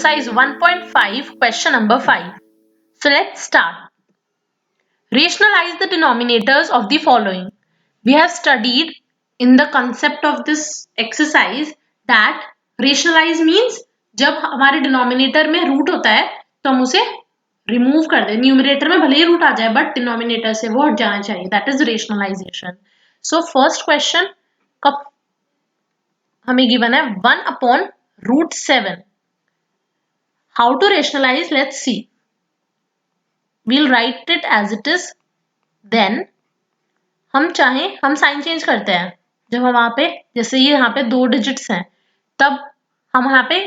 exercise 1.5, question number 5. So let's start. Rationalize the denominators of the following. We have studied in the concept of this exercise that rationalize means जब हमारे denominator में root होता है तो हम उसे remove कर दें. Numerator में भले ही root आ जाए but denominator से वो हट जाना चाहिए. That is rationalization. So first question कब हमें given है 1 upon root 7. How to rationalize? Let's see. We'll write it as it is. Then हम चाहें हम साइन चेंज करते हैं. जब हम वहां पे जैसे ये यहाँ पे 2 डिजिट्स हैं तब हम यहाँ पे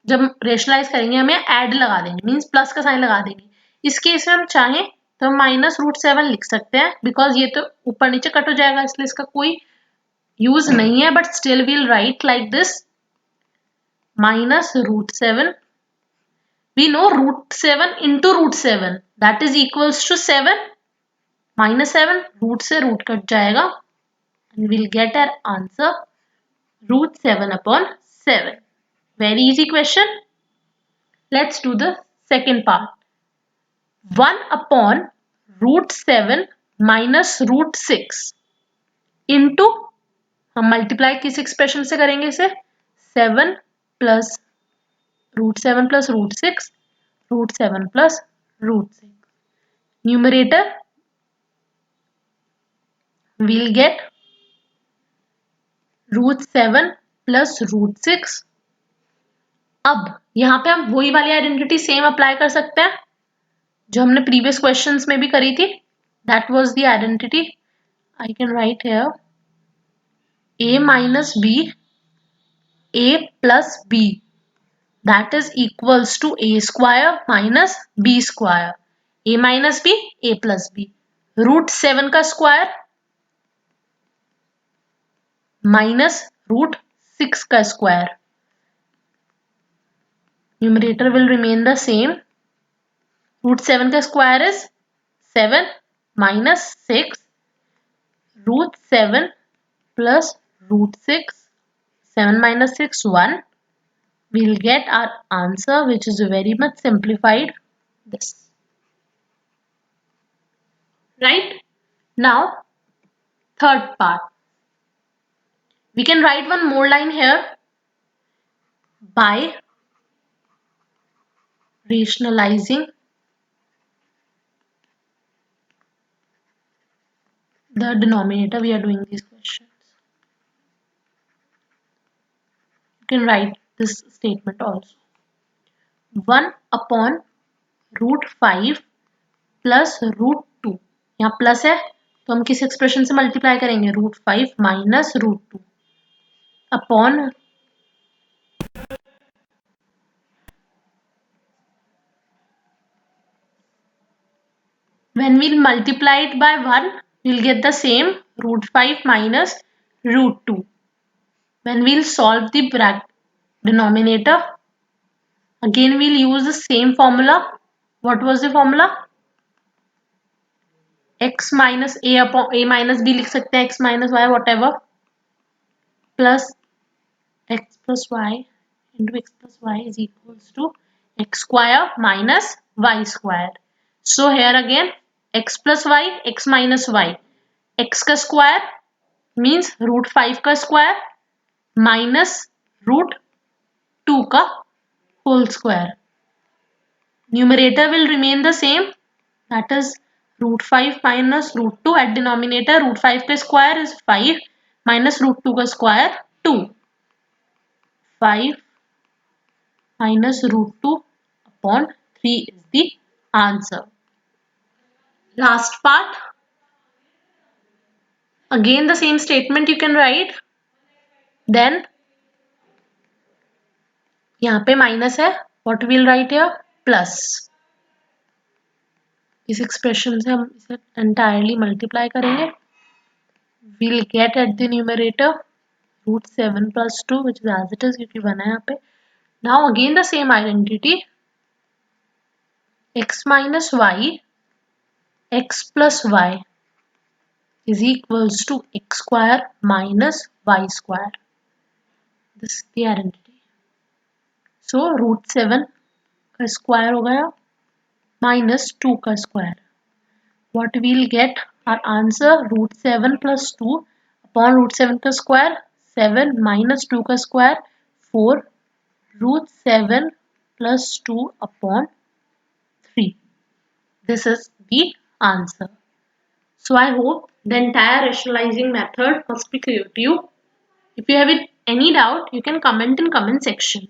जब रेशनलाइज करेंगे हमें ऐड लगा देंगे मींस प्लस का साइन लगा देंगे. इस केस में हम चाहें तो हम -√7 लिख सकते हैं बिकॉज ये तो ऊपर नीचे कट हो जाएगा इसलिए इसका कोई यूज नहीं है. But still we'll write like this -√7. We know √7 into √7 that is equals to 7. -7 root से रूट कट जाएगा and we'll get our answer √7 upon 7. Very easy question. Let's do the second part. 1 upon √7 minus √6 into हम multiply किस expression से करेंगे इसे 7 plus √7 plus √6 √7 plus √6. Numerator we'll get √7 plus √6. अब यहाँ पे हम वही वाली आइडेंटिटी सेम अप्लाई कर सकते हैं जो हमने प्रीवियस क्वेश्चंस में भी करी थी. That was the identity. I can write here a minus b a plus b that is equals to a square minus b square. a minus b a plus b. √7 का square minus √6 का square. Numerator will remain the same. √7 का square is 7 minus 6. √7 plus √6. 7 minus 6 1. We'll get our answer which is very much simplified. This. Right? Now third part. We can write one more line here. By rationalizing the denominator we are doing these questions. You can write this statement also. 1 upon √5 plus √2. यहाँ plus है तो हम किस expression से multiply करेंगे √5 minus √2 upon when we'll multiply it by 1 we'll get the same √5 minus √2. When we'll solve the denominator again we'll use the same formula. What was the formula? x minus a upon a minus b लिख सकते हैं x minus y whatever plus x plus y into x plus y is equals to x square minus y square. So here again x plus y x minus y. x का square means √5 का square minus √2 का whole square. Numerator will remain the same. That is √5 minus √2 at denominator. √5 का square is 5 minus √2 का square 2. 5 minus √2 upon 3 is the answer. Last part. Again the same statement you can write. Then यहाँ पे minus है. What we'll write here? Plus. इस expression से हम इसे entirely multiply करेंगे. We'll get at the numerator √7 plus 2 which is as it is क्योंकि बना है यहाँ पे. Now again the same identity. X minus y x plus y is equals to x square minus y square. This is the identity. So √7 का square हो गया minus 2 का square. What we'll get? Our answer root 7 plus 2 upon root 7 का square, 7 minus 2 का square, 4 root 7 plus 2 upon 3. This is the answer. So I hope the entire rationalizing method must be clear to you. If you have any doubt, you can comment in comment section.